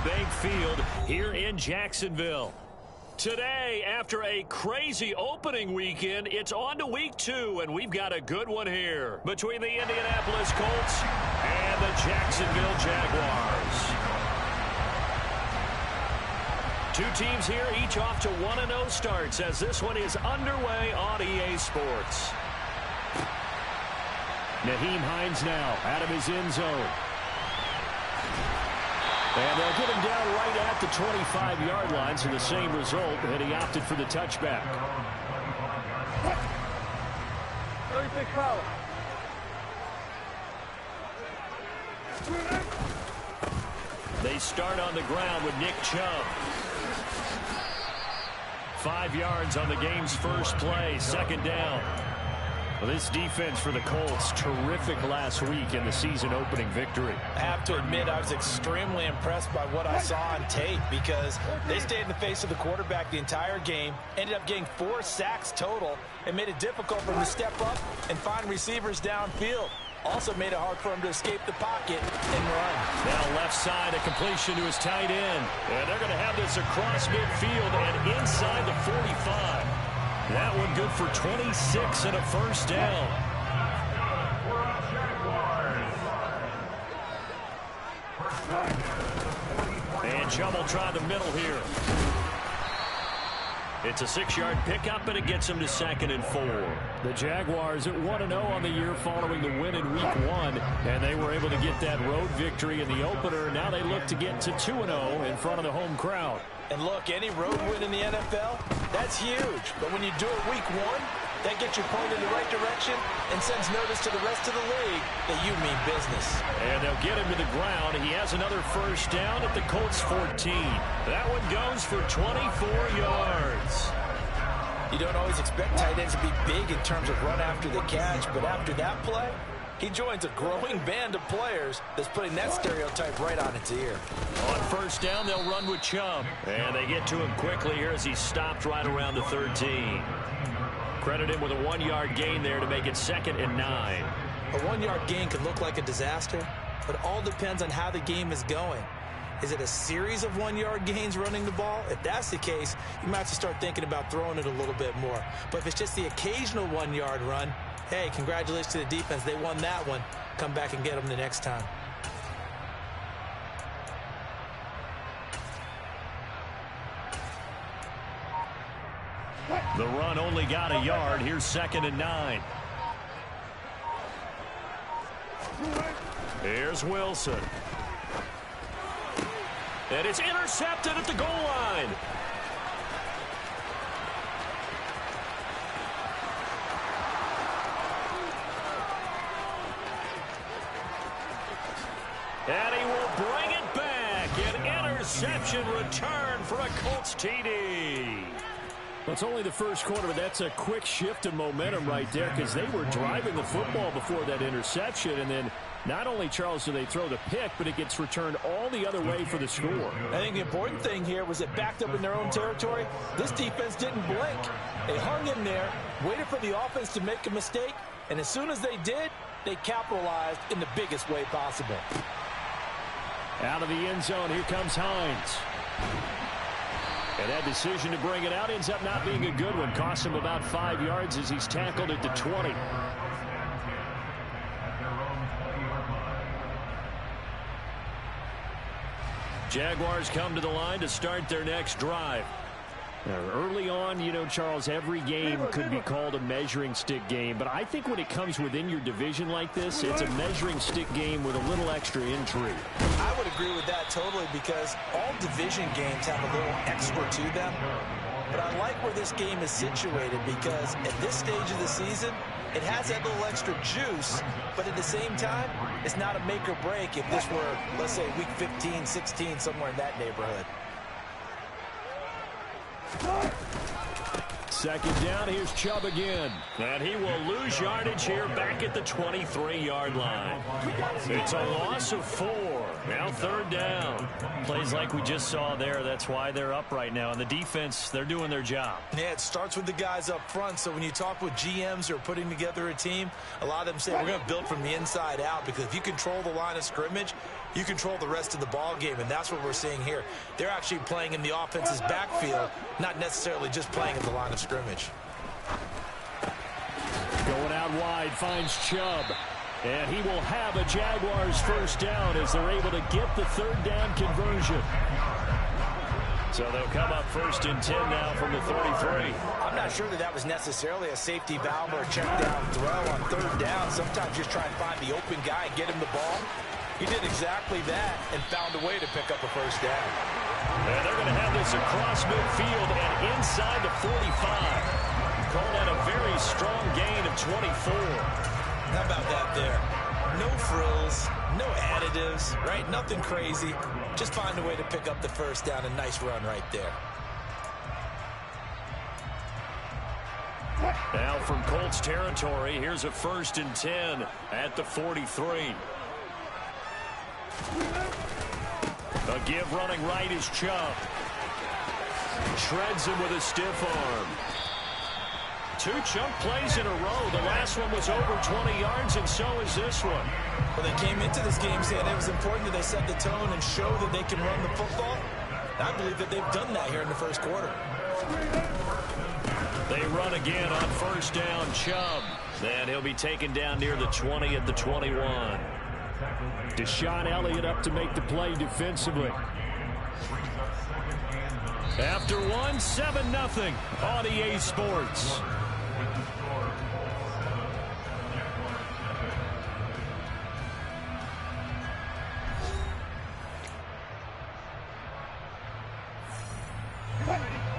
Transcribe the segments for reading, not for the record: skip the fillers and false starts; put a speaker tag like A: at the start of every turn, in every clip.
A: Bank Field here in Jacksonville. Today, after a crazy opening weekend, it's on to week 2, and we've got a good one here between the Indianapolis Colts and the Jacksonville Jaguars. Two teams here, each off to 1-0 starts as this one is underway on EA Sports. Nyheim Hines now out of his end zone. And they'll get him down right at the 25-yard line, so the same result, and he opted for the touchback.
B: 36 power.
A: They start on the ground with Nick Chubb. 5 yards on the game's first play, second down. Well, this defense for the Colts, terrific last week in the season-opening victory.
C: I have to admit, I was extremely impressed by what I saw on tape because they stayed in the face of the quarterback the entire game, ended up getting 4 sacks total, and made it difficult for him to step up and find receivers downfield. Also made it hard for him to escape the pocket and run.
A: Now left side, a completion to his tight end. And they're going to have this across midfield and inside the 45. That one good for 26 and a first down. And Chubb will try the middle here. It's a 6-yard pickup, and it gets him to 2nd and 4. The Jaguars at 1-0 on the year following the win in Week 1, and they were able to get that road victory in the opener. Now they look to get to 2-0 in front of the home crowd.
C: And look, any road win in the NFL, that's huge. But when you do it Week 1, that gets you pointed in the right direction and sends notice to the rest of the league that you mean business.
A: And they'll get him to the ground. He has another first down at the Colts 14. That one goes for 24 yards.
C: You don't always expect tight ends to be big in terms of run after the catch, but after that play, he joins a growing band of players that's putting that stereotype right on its ear.
A: On first down, they'll run with Chubb. And they get to him quickly here as he stopped right around the 13. Credit him with a 1-yard gain there to make it 2nd and 9.
C: A 1-yard gain could look like a disaster, but it all depends on how the game is going. Is it a series of 1-yard gains running the ball? If that's the case, you might have to start thinking about throwing it a little bit more. But if it's just the occasional 1-yard run, hey, congratulations to the defense. They won that one. Come back and get them the next time.
A: The run only got a yard. Here's 2nd and 9. Here's Wilson. And it's intercepted at the goal line. And he will bring it back. An interception return for a Colts TD. Well, it's only the first quarter, but that's a quick shift of momentum right there because they were driving the football before that interception. And then not only, Charles, do they throw the pick, but it gets returned all the other way for the score.
C: I think the important thing here was it backed up in their own territory. This defense didn't blink. They hung in there, waited for the offense to make a mistake, and as soon as they did, they capitalized in the biggest way possible.
A: Out of the end zone, here comes Hines. And that decision to bring it out ends up not being a good one. Costs him about 5 yards as he's tackled at the 20. Jaguars come to the line to start their next drive. Now, early on, you know, Charles, every game could be called a measuring stick game. But I think when it comes within your division like this, it's a measuring stick game with a little extra intrigue.
C: I would agree with that totally because all division games have a little extra to them. But I like where this game is situated because at this stage of the season, it has that little extra juice, but at the same time, it's not a make or break if this were, let's say, week 15, 16, somewhere in that neighborhood.
A: Second down, here's Chubb again. And he will lose yardage here back at the 23-yard line. It's a loss of 4. Now 3rd down. Plays like we just saw there. That's why they're up right now. And the defense, they're doing their job.
C: Yeah, it starts with the guys up front. So when you talk with GMs who are putting together a team, a lot of them say we're going to build from the inside out because if you control the line of scrimmage, you control the rest of the ball game, and that's what we're seeing here. They're actually playing in the offense's backfield, not necessarily just playing at the line of scrimmage.
A: Going out wide, finds Chubb. And he will have a Jaguars first down as they're able to get the third down conversion. So they'll come up 1st and 10 now from the 33.
C: I'm not sure that was necessarily a safety valve or a check down throw on 3rd down. Sometimes just try and find the open guy and get him the ball. He did exactly that and found a way to pick up a first down.
A: And they're going to have this across midfield and inside the 45. Call that a very strong gain of 24.
C: How about that there? No frills, no additives, right? Nothing crazy. Just find a way to pick up the first down. A nice run right there.
A: Now from Colts territory, here's a 1st and 10 at the 43. A give running right is Chubb. Shreds him with a stiff arm. 2 chunk plays in a row. The last one was over 20 yards, and so is this one.
C: Well, they came into this game saying it was important that they set the tone and show that they can run the football. I believe that they've done that here in the 1st quarter.
A: They run again on 1st down, Chubb. Then he'll be taken down near the 20 at the 21. Deshaun Elliott up to make the play defensively. After 1, 7-0 on EA Sports.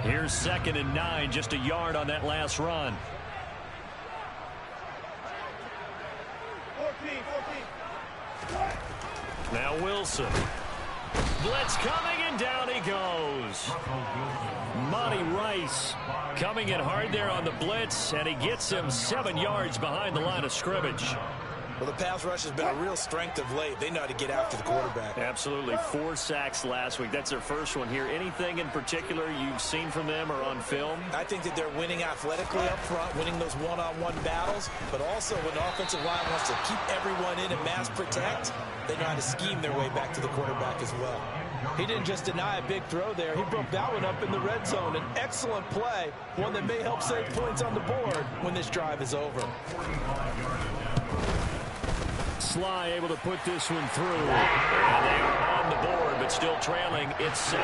A: Here's 2nd and 9, just a yard on that last run.
B: 14.
A: Now Wilson. Blitz coming, and down he goes. Monty Rice coming in hard there on the blitz, and he gets him 7 yards behind the line of scrimmage.
C: Well, the pass rush has been a real strength of late. They know how to get after the quarterback.
A: Absolutely. 4 sacks last week. That's their first one here. Anything in particular you've seen from them or on film?
C: I think that they're winning athletically up front, winning those one-on-one battles, but also when the offensive line wants to keep everyone in and mass protect, they know how to scheme their way back to the quarterback as well. He didn't just deny a big throw there. He broke that one up in the red zone. An excellent play, one that may help save points on the board when this drive is over.
A: Sly able to put this one through. And they are on the board, but still trailing. It's 7-3.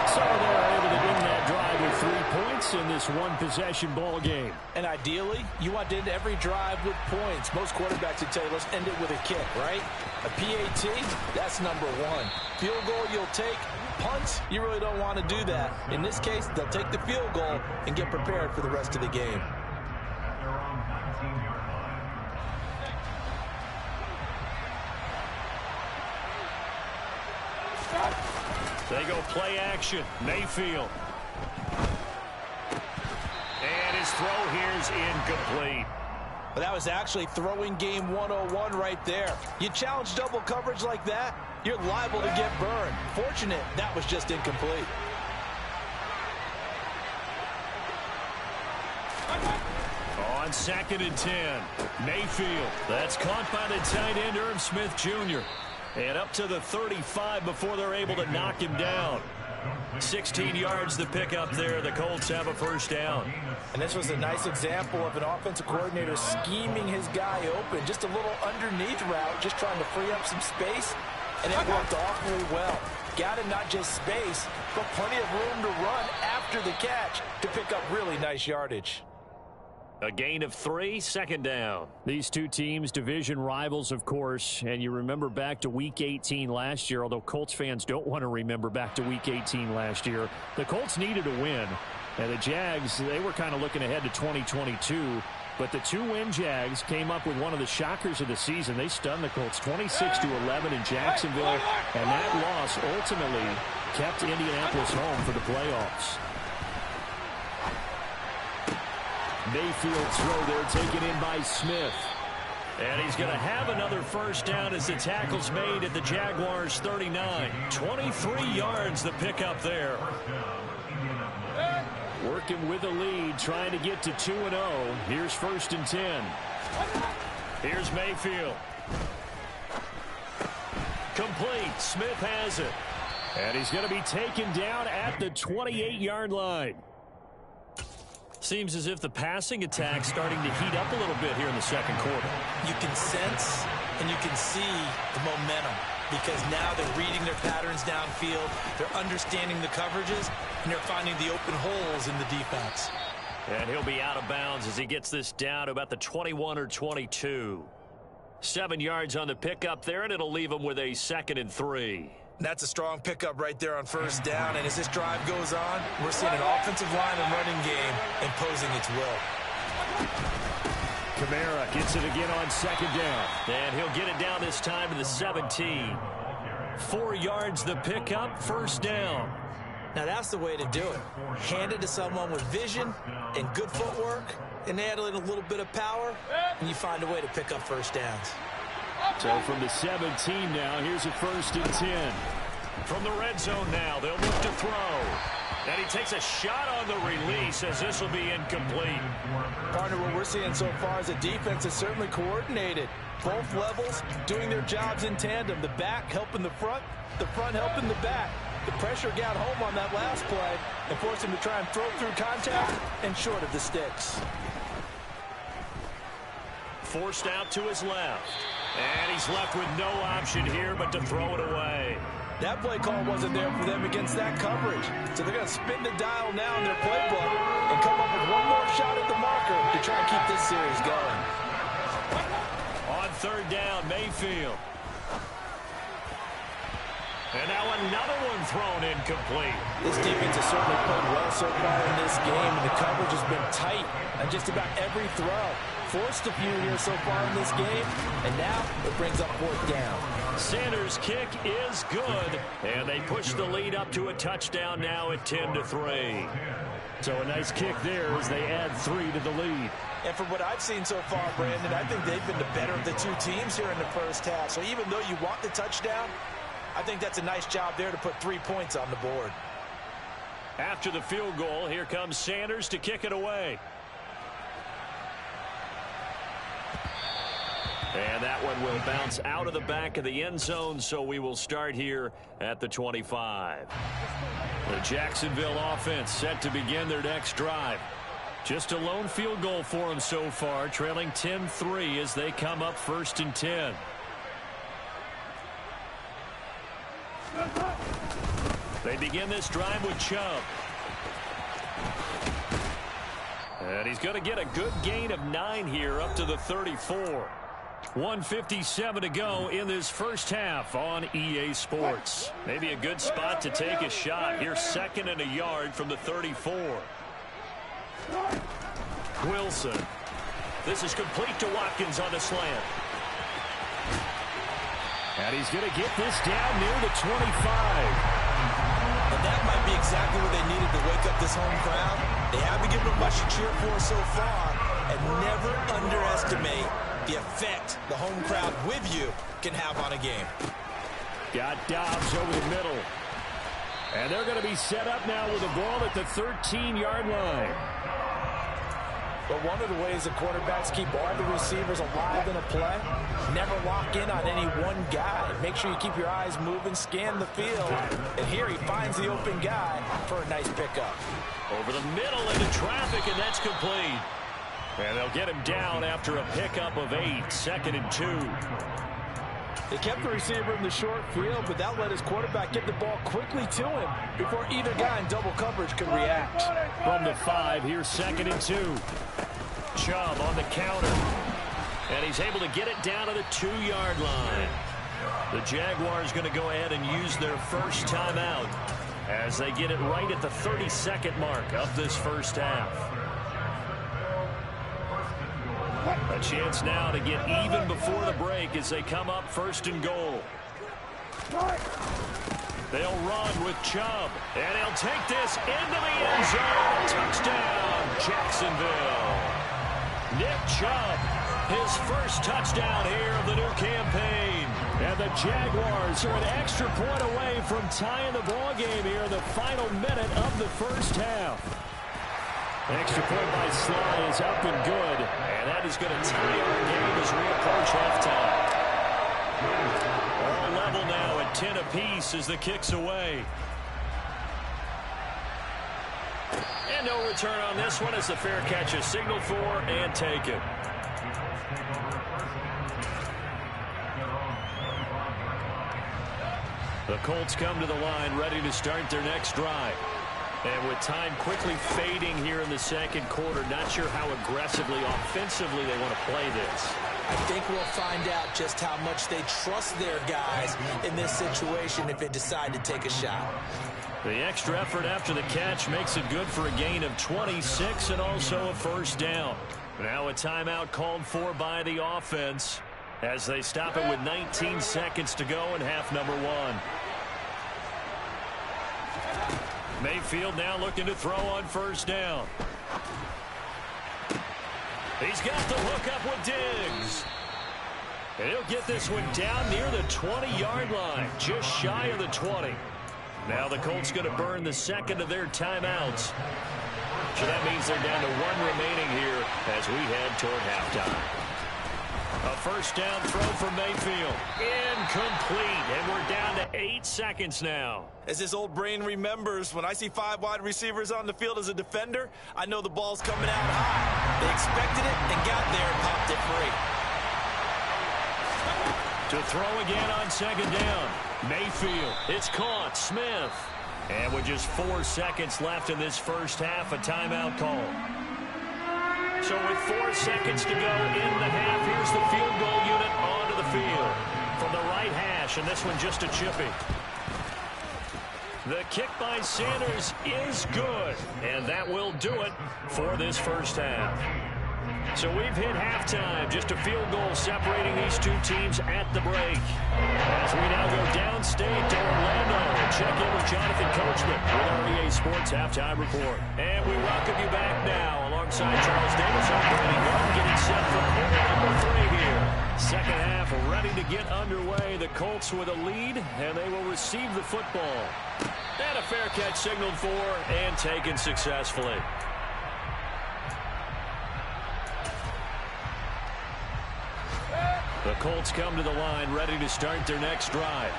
A: So they're able to win that drive with 3 points in this one-possession ball game.
C: And ideally, you want to end every drive with points. Most quarterbacks would tell you, let's end it with a kick, right? A PAT, that's number 1. Field goal you'll take. Punts, you really don't want to do that. In this case, they'll take the field goal and get prepared for the rest of the game.
A: They go play action. Mayfield. And his throw here's incomplete.
C: But that was actually throwing game 101 right there. You challenge double coverage like that, you're liable to get burned. Fortunate that was just incomplete.
A: On 2nd and 10, Mayfield. That's caught by the tight end, Irv Smith Jr. And up to the 35 before they're able to knock him down. 16 yards the pickup there. The Colts have a first down.
C: And this was a nice example of an offensive coordinator scheming his guy open. Just a little underneath route, just trying to free up some space. And it worked awfully well. Got him not just space, but plenty of room to run after the catch to pick up really nice yardage.
A: A gain of 3, 2nd down. These two teams, division rivals, of course, and you remember back to Week 18 last year, although Colts fans don't want to remember back to Week 18 last year. The Colts needed a win, and the Jags, they were kind of looking ahead to 2022, but the 2-win Jags came up with one of the shockers of the season. They stunned the Colts 26-11 in Jacksonville, and that loss ultimately kept Indianapolis home for the playoffs. Mayfield throw there taken in by Smith. And he's going to have another first down as the tackle's made at the Jaguars 39. 23 yards the pickup there. Working with a lead, trying to get to 2-0. Here's 1st and 10. Here's Mayfield. Complete. Smith has it. And he's going to be taken down at the 28-yard line. Seems as if the passing attack's starting to heat up a little bit here in the second quarter.
C: You can sense and you can see the momentum because now they're reading their patterns downfield, they're understanding the coverages, and they're finding the open holes in the defense.
A: And he'll be out of bounds as he gets this down to about the 21 or 22. 7 yards on the pickup there, and it'll leave him with a 2nd and 3.
C: That's a strong pickup right there on first down, and as this drive goes on, we're seeing an offensive line and running game imposing its will.
A: Kamara gets it again on 2nd down, and he'll get it down this time to the 17. 4 yards the pickup, 1st down.
C: Now that's the way to do it. Hand it to someone with vision and good footwork, and add a little bit of power, and you find a way to pick up 1st downs.
A: So from the 17 now, here's a 1st and 10. From the red zone now, they'll look to throw. And he takes a shot on the release as this will be incomplete.
C: Partner, what we're seeing so far is the defense is certainly coordinated. Both levels doing their jobs in tandem. The back helping the front helping the back. The pressure got home on that last play and forced him to try and throw through contact and short of the sticks.
A: Forced out to his left. And he's left with no option here but to throw it away.
C: That play call wasn't there for them against that coverage. So they're going to spin the dial now in their playbook and come up with one more shot at the marker to try and keep this series going.
A: On 3rd down, Mayfield. And now another one thrown incomplete.
C: This defense has certainly played well so far in this game, and the coverage has been tight on just about every throw. Forced a few here so far in this game, and now it brings up 4th down.
A: Sanders' kick is good, and they push the lead up to a touchdown now at 10-3. So a nice kick there as they add 3 to the lead.
C: And from what I've seen so far, Brandon, I think they've been the better of the two teams here in the first half. So even though you want the touchdown, I think that's a nice job there to put 3 points on the board.
A: After the field goal, here comes Sanders to kick it away. And that one will bounce out of the back of the end zone, so we will start here at the 25. The Jacksonville offense set to begin their next drive. Just a lone field goal for them so far, trailing 10-3 as they come up 1st and 10. They begin this drive with Chubb. And he's going to get a good gain of 9 here up to the 34. 1:57 to go in this first half on EA Sports. Maybe a good spot to take a shot. Here's 2nd and a yard from the 34. Wilson. This is complete to Watkins on the slant. And he's going to get this down near the 25.
C: And that might be exactly what they needed to wake up this home crowd. They haven't given them much to cheer for so far, and never underestimate the effect the home crowd with you can have on a game.
A: Got Dobbs over the middle. And they're going to be set up now with the ball at the 13-yard line.
C: But one of the ways the quarterbacks keep all the receivers alive in a play, never lock in on any one guy. Make sure you keep your eyes moving, scan the field. And here he finds the open guy for a nice pickup.
A: Over the middle into traffic, and that's complete. And they'll get him down after a pickup of 8, 2nd and 2.
C: They kept the receiver in the short field, but that let his quarterback get the ball quickly to him before either guy in double coverage could react.
A: From the 5, here's 2nd and 2. Chubb on the counter. And he's able to get it down to the 2-yard line. The Jaguars going to go ahead and use their first timeout as they get it right at the 32nd mark of this first half. A chance now to get even before the break as they come up 1st and goal. They'll run with Chubb, and he'll take this into the end zone. Touchdown, Jacksonville. Nick Chubb, his first touchdown here of the new campaign. And the Jaguars are an extra point away from tying the ball game here in the final minute of the first half. Extra point by Sly is up and good. And that is going to tie our game as we approach halftime. All level now at 10 apiece as the kick's away. And no return on this one as the fair catch is signaled for and taken. The Colts come to the line ready to start their next drive. And with time quickly fading here in the second quarter, not sure how aggressively, offensively they want to play this.
C: I think we'll find out just how much they trust their guys in this situation if they decide to take a shot.
A: The extra effort after the catch makes it good for a gain of 26 and also a first down. Now a timeout called for by the offense as they stop it with 19 seconds to go in half number one. Mayfield now looking to throw on first down. He's got the hook up with Diggs. And he'll get this one down near the 20-yard line, just shy of the 20. Now the Colts going to burn the second of their timeouts. So that means they're down to one remaining here as we head toward halftime. A first down throw for Mayfield. Incomplete. And we're down to 8 seconds now.
C: As this old brain remembers, when I see 5 wide receivers on the field as a defender, I know the ball's coming out high. They expected it and got there and popped it free.
A: To throw again on second down. Mayfield. It's caught. Smith. And with just 4 seconds left in this first half, a timeout call. So with 4 seconds to go in the half, here's the field goal unit onto the field from the right hash, and this one just a chippy. The kick by Sanders is good, and that will do it for this first half. So we've hit halftime, just a field goal separating these two teams at the break. As we now go downstate to Orlando and check in with Jonathan Coachman with our EA Sports Halftime Report. And we welcome you back now alongside Charles Davis on Brady Gordon getting set for quarter number 3 here. Second half ready to get underway. The Colts with a lead, and they will receive the football. And a fair catch signaled for and taken successfully. The Colts come to the line ready to start their next drive.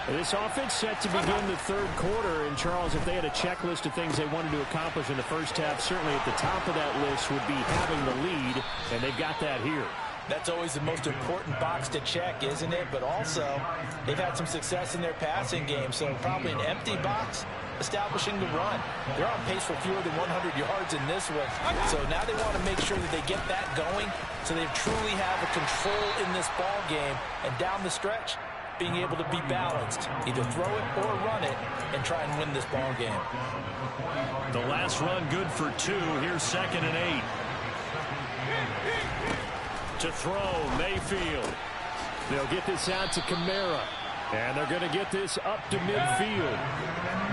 A: This offense set to begin the third quarter. And, Charles, if they had a checklist of things they wanted to accomplish in the first half, certainly at the top of that list would be having the lead, and they've got that here.
C: That's always the most important box to check, isn't it? But also, they've had some success in their passing game, so probably an empty box establishing the run. They're on pace for fewer than 100 yards in this one. So now they want to make sure that they get that going so they truly have a control in this ball game. And down the stretch, being able to be balanced. Either throw it or run it and try and win this ball game.
A: The last run good for 2. Here's 2nd and 8. To throw, Mayfield. They'll get this out to Kamara. And they're going to get this up to midfield.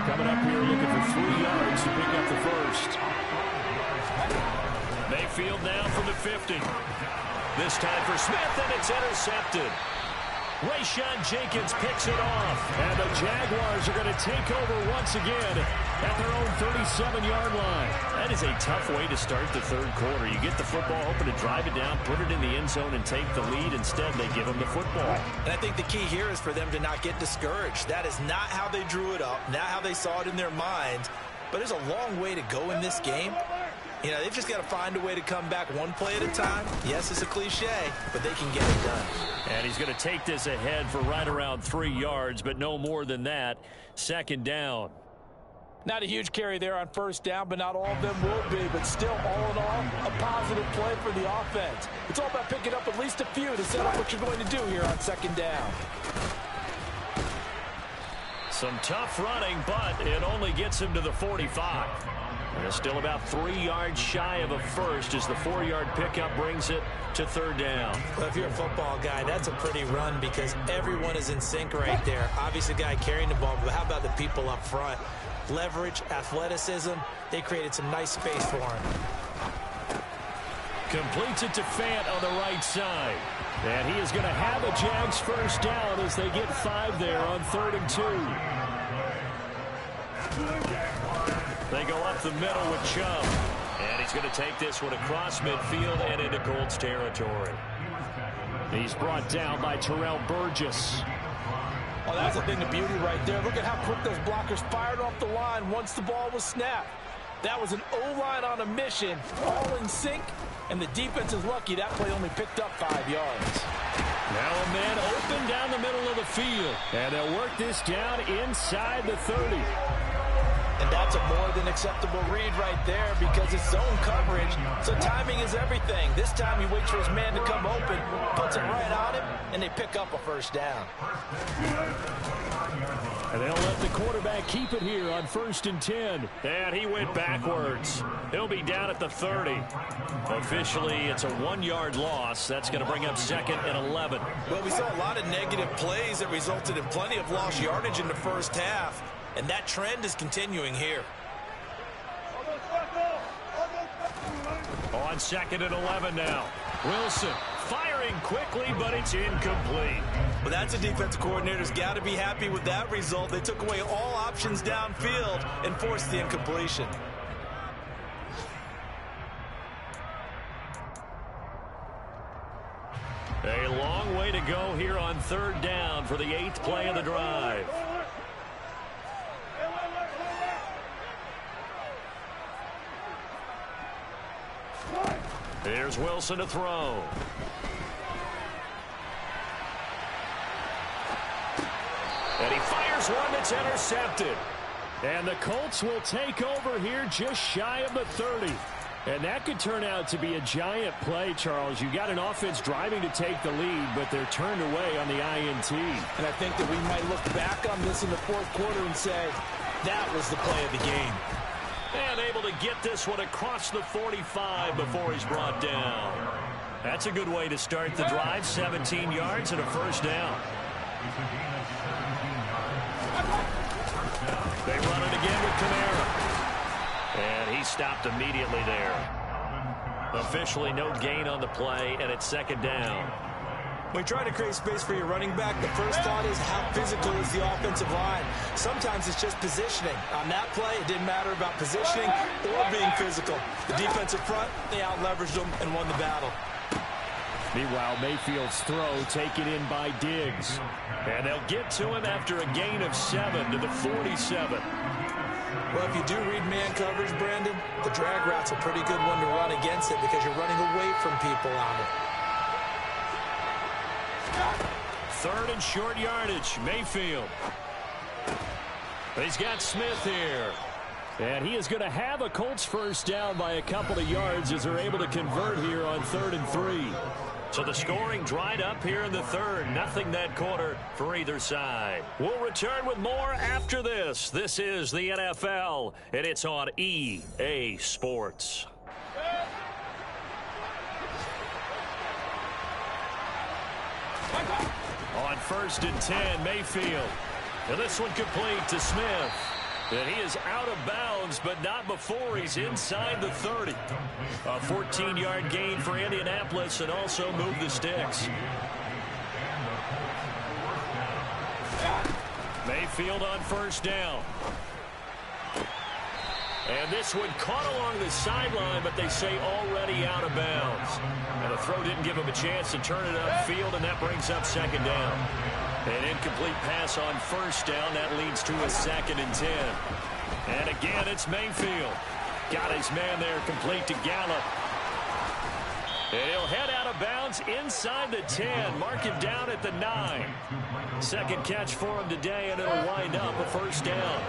A: Coming up here looking for 3 yards to pick up the first. Mayfield now from the 50. This time for Smith, and it's intercepted. Rayshawn Jenkins picks it off. And the Jaguars are going to take over once again at their own 37-yard line. That is a tough way to start the third quarter. You get the football, hoping to drive it down, put it in the end zone, and take the lead. Instead, they give them the football.
C: And I think the key here is for them to not get discouraged. That is not how they drew it up, not how they saw it in their minds. But there's a long way to go in this game. You know, they've just got to find a way to come back one play at a time. Yes, it's a cliche, but they can get it done.
A: And he's going to take this ahead for right around 3 yards, but no more than that. 2nd down.
C: Not a huge carry there on first down, but not all of them will be. But still, all in all, a positive play for the offense. It's all about picking up at least a few to set up what you're going to do here on 2nd down.
A: Some tough running, but it only gets him to the 45. And it's still about 3 yards shy of a first as the 4-yard pickup brings it to 3rd down.
C: Well, if you're a football guy, that's a pretty run because everyone is in sync right there. Obviously, the guy carrying the ball, but how about the people up front? Leverage, athleticism, they created some nice space for him.
A: Completes it to Fant on the right side. And he is going to have a Jags first down as they get 5 there on 3rd and 2. They go up the middle with Chubb. And he's going to take this one across midfield and into Colts territory. He's brought down by Terrell Burgess.
C: Oh, that's a thing of beauty right there. Look at how quick those blockers fired off the line once the ball was snapped. That was an O-line on a mission, all in sync, and the defense is lucky that play only picked up 5 yards.
A: Now a man open down the middle of the field, and they'll work this down inside the 30.
C: And that's a more than acceptable read right there because it's zone coverage, so timing is everything. This time he waits for his man to come open, puts it right on him, and they pick up a first down.
A: And they'll let the quarterback keep it here on 1st and 10. And he went backwards. He'll be down at the 30. Officially, it's a 1-yard loss. That's going to bring up 2nd and 11.
C: Well, we saw a lot of negative plays that resulted in plenty of lost yardage in the first half. And that trend is continuing here.
A: On 2nd and 11 now. Wilson firing quickly, but it's incomplete.
C: Well, that's a defensive coordinator's got to be happy with that result. They took away all options downfield and forced the incompletion.
A: A long way to go here on 3rd down for the 8th play of the drive. Here's Wilson to throw. And he fires one that's intercepted. And the Colts will take over here just shy of the 30. And that could turn out to be a giant play, Charles. You got an offense driving to take the lead, but they're turned away on the INT.
C: And I think that we might look back on this in the 4th quarter and say, that was the play of the game.
A: And able to get this one across the 45 before he's brought down. That's a good way to start the drive. 17 yards and a first down. They run it again with Kamara. And he stopped immediately there. Officially no gain on the play, and it's 2nd down.
C: When you try to create space for your running back, the first thought is how physical is the offensive line. Sometimes it's just positioning. On that play, it didn't matter about positioning or being physical. The defensive front, they out-leveraged them and won the battle.
A: Meanwhile, Mayfield's throw taken in by Diggs. And they'll get to him after a gain of 7 to the 47.
C: Well, if you do read man coverage, Brandon, the drag route's a pretty good one to run against it because you're running away from people on it.
A: 3rd and short yardage. Mayfield. He's got Smith here. And he is going to have a Colts first down by a couple of yards as they're able to convert here on 3rd and 3. So the scoring dried up here in the 3rd. Nothing that quarter for either side. We'll return with more after this. This is the NFL, and it's on EA Sports. On 1st and 10, Mayfield. And this one complete to Smith. And he is out of bounds, but not before he's inside the 30. A 14-yard gain for Indianapolis and also move the sticks. Mayfield on 1st down. And this one caught along the sideline, but they say already out of bounds. And the throw didn't give him a chance to turn it upfield, and that brings up 2nd down. An incomplete pass on 1st down. That leads to a 2nd and 10. And again, it's Mayfield. Got his man there complete to Gallup. And he'll head out of bounds inside the 10. Mark him down at the 9. 2nd catch for him today, and it'll wind up a first down.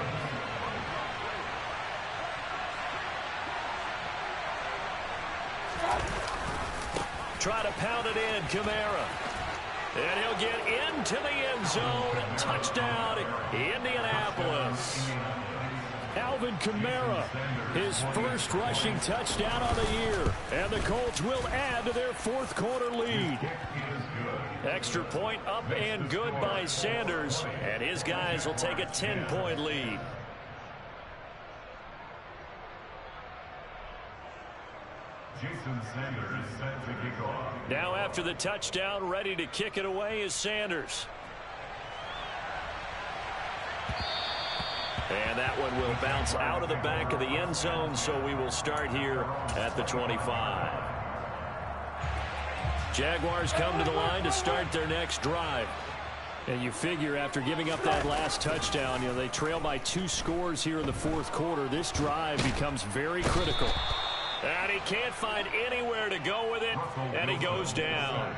A: Try to pound it in, Kamara. And he'll get into the end zone. Touchdown, Indianapolis. Alvin Kamara, his first rushing touchdown of the year. And the Colts will add to their 4th quarter lead. Extra point up and good by Sanders. And his guys will take a 10-point lead.
B: Jason Sanders set to kick off.
A: Now after the touchdown, ready to kick it away is Sanders. And that one will bounce out of the back of the end zone, so we will start here at the 25. Jaguars come to the line to start their next drive. And you figure after giving up that last touchdown, they trail by 2 scores here in the fourth quarter. This drive becomes very critical. And he can't find anywhere to go with it, and he goes down.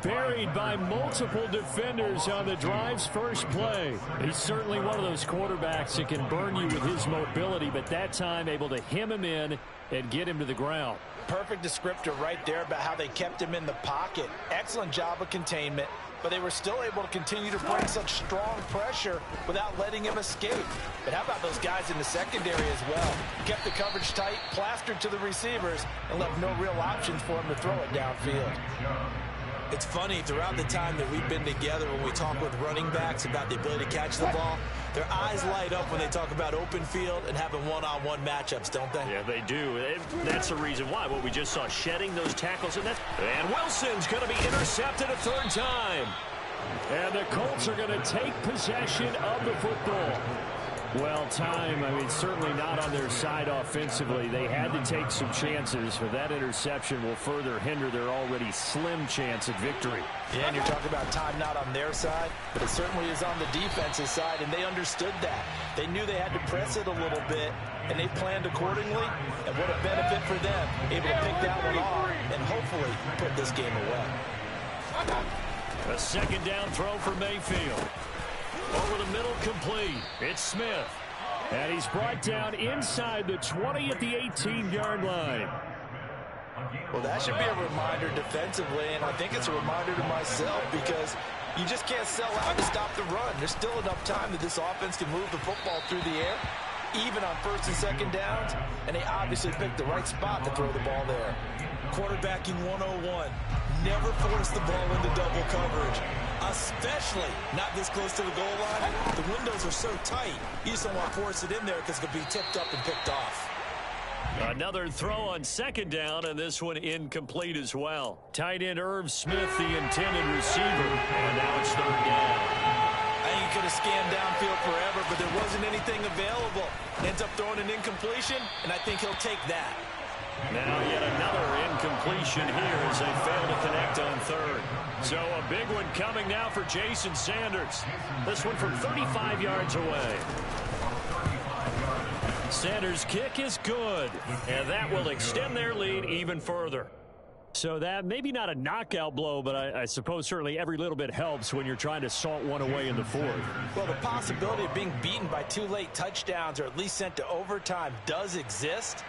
A: Buried by multiple defenders on the drive's first play. He's certainly one of those quarterbacks that can burn you with his mobility, but that time able to hem him in and get him to the ground.
C: Perfect descriptor right there about how they kept him in the pocket. Excellent job of containment, but they were still able to continue to bring such strong pressure without letting him escape. But how about those guys in the secondary as well? Kept the coverage tight, plastered to the receivers, and left no real options for him to throw it downfield. It's funny, throughout the time that we've been together, when we talk with running backs about the ability to catch the ball, their eyes light up when they talk about open field and having one-on-one matchups, don't they?
A: Yeah, they do. That's the reason why. What we just saw, shedding those tackles. And Wilson's going to be intercepted a 3rd time. And the Colts are going to take possession of the football. Well, certainly not on their side offensively. They had to take some chances, but that interception will further hinder their already slim chance at victory.
C: Yeah, and you're talking about time not on their side, but it certainly is on the defense's side, and they understood that. They knew they had to press it a little bit, and they planned accordingly, and what a benefit for them, able to pick that one off and hopefully put this game away.
A: A 2nd down throw for Mayfield. Over the middle, complete. It's Smith. And he's brought down inside the 20 at the 18-yard line.
C: Well, that should be a reminder defensively, and I think it's a reminder to myself because you just can't sell out to stop the run. There's still enough time that this offense can move the football through the air, even on 1st and 2nd downs, and they obviously picked the right spot to throw the ball there. Quarterbacking 101. Never force the ball into double coverage, especially not this close to the goal line. The windows are so tight, you just don't want to force it in there because it could be tipped up and picked off.
A: Another throw on 2nd down, and this one incomplete as well. Tight end Irv Smith, the intended receiver, and now it's 3rd down.
C: I think he could have scanned downfield forever, but there wasn't anything available. Ends up throwing an incompletion, and I think he'll take that.
A: Now yet another incompletion here as they fail to connect on 3rd. So a big one coming now for Jason Sanders. This one from 35 yards away. Sanders' kick is good, and that will extend their lead even further. So that maybe not a knockout blow, but I suppose certainly every little bit helps when you're trying to salt one away in the 4th.
C: Well, the possibility of being beaten by 2 late touchdowns or at least sent to overtime does exist.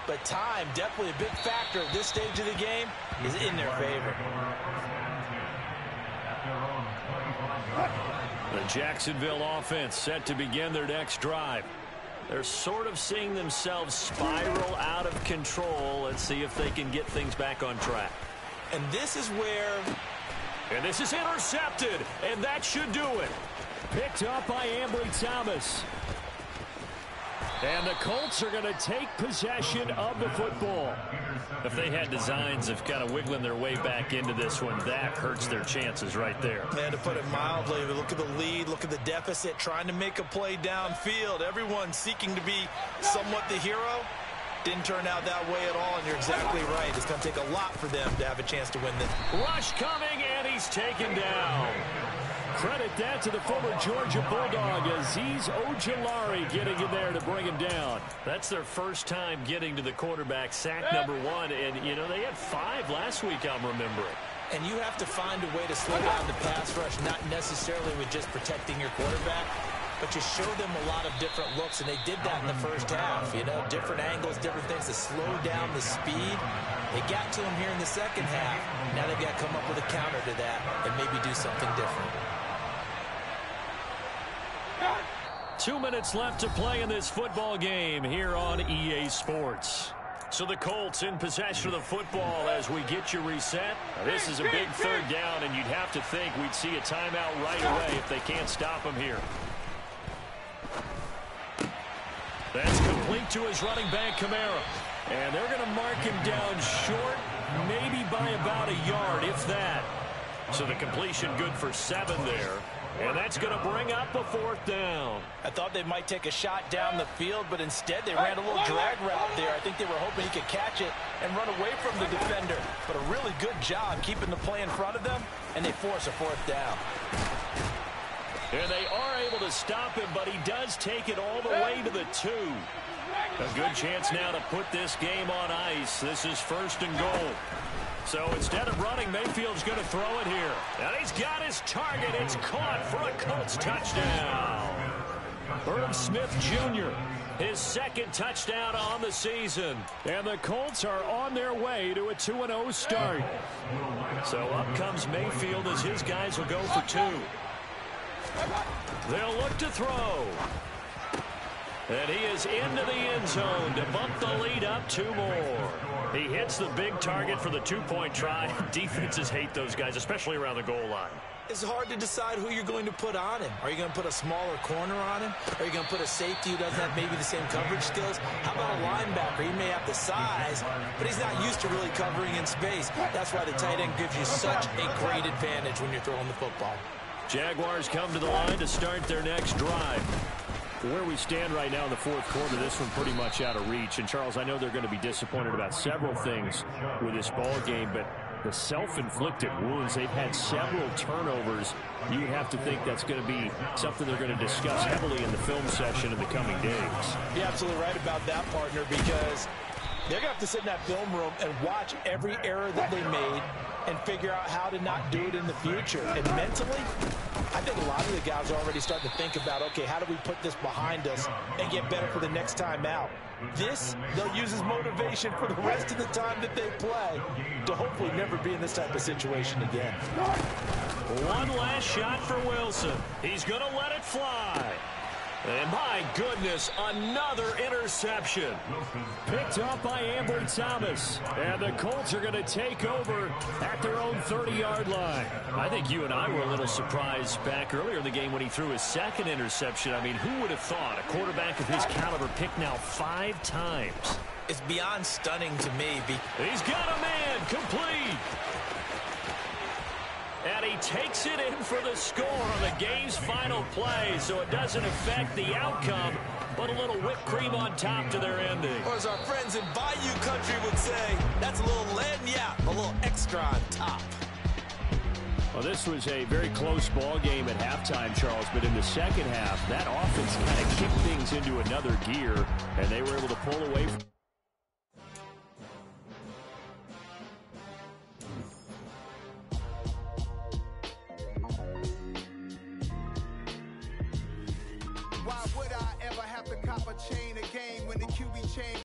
C: But time, definitely a big factor at this stage of the game, is in their favor.
A: The Jacksonville offense set to begin their next drive. They're sort of seeing themselves spiral out of control. Let's see if they can get things back on track.
C: And this is where...
A: And this is intercepted, and that should do it. Picked up by Ambry Thomas. And the Colts are going to take possession of the football. If they had designs of kind of wiggling their way back into this one, that hurts their chances right there.
C: Man, to put it mildly, look at the lead, look at the deficit, trying to make a play downfield. Everyone seeking to be somewhat the hero. Didn't turn out that way at all, and you're exactly right. It's going to take a lot for them to have a chance to win this.
A: Rush coming, and he's taken down. Credit that to the former Georgia Bulldog, Azeez Ojulari getting in there to bring him down. That's their first time getting to the quarterback, sack number 1. And, they had 5 last week, I'm remembering.
C: And you have to find a way to slow down the pass rush, not necessarily with just protecting your quarterback, but you show them a lot of different looks, and they did that in the first half. Different angles, different things to slow down the speed. They got to him here in the second half. Now they've got to come up with a counter to that and maybe do something different.
A: 2 minutes left to play in this football game here on EA Sports. So the Colts in possession of the football as we get you reset. This is a big 3rd down, and you'd have to think we'd see a timeout right away if they can't stop him here. That's complete to his running back, Kamara. And they're going to mark him down short, maybe by about a yard, if that. So the completion good for 7 there. And that's going to bring up a 4th down.
C: I thought they might take a shot down the field, but instead they ran a little drag route there. I think they were hoping he could catch it and run away from the defender. But a really good job keeping the play in front of them, and they force a 4th down.
A: And they are able to stop him, but he does take it all the way to the 2. A good chance now to put this game on ice. This is 1st and goal. So instead of running, Mayfield's going to throw it here. And he's got his target. It's caught for a Colts touchdown. Irv Smith Jr., his 2nd touchdown on the season. And the Colts are on their way to a 2-0 start. So up comes Mayfield as his guys will go for 2. They'll look to throw. And he is into the end zone to bump the lead up 2 more. He hits the big target for the 2-point try. Defenses hate those guys, especially around the goal line.
C: It's hard to decide who you're going to put on him. Are you going to put a smaller corner on him? Are you going to put a safety who doesn't have maybe the same coverage skills? How about a linebacker? He may have the size, but he's not used to really covering in space. That's why the tight end gives you such a great advantage when you're throwing the football.
A: Jaguars come to the line to start their next drive. Where we stand right now in the 4th quarter, this one pretty much out of reach. And, Charles, I know they're going to be disappointed about several things with this ball game, but the self-inflicted wounds, they've had several turnovers. You would have to think that's going to be something they're going to discuss heavily in the film session in the coming days.
C: You're absolutely right about that, partner, because they're going to have to sit in that film room and watch every error that they made and figure out how to not do it in the future. And mentally, I think a lot of the guys are already starting to think about, okay, how do we put this behind us and get better for the next time out? This, they'll use as motivation for the rest of the time that they play to hopefully never be in this type of situation again.
A: One last shot for Wilson. He's going to let it fly. And my goodness, another interception. Picked up by Ambry Thomas. And the Colts are going to take over at their own 30-yard line. I think you and I were a little surprised back earlier in the game when he threw his 2nd interception. I mean, who would have thought a quarterback of his caliber picked now 5 times?
C: It's beyond stunning to me.
A: He's got a man complete. And he takes it in for the score on the game's final play, so it doesn't affect the outcome, but a little whipped cream on top to their ending.
C: Or as our friends in Bayou Country would say, that's a little lagniappe, a little extra on top.
A: Well, this was a very close ball game at halftime, Charles, but in the second half, that offense kind of kicked things into another gear, and they were able to pull away from
D: Why would I ever have to cop a chain a game when the QB chain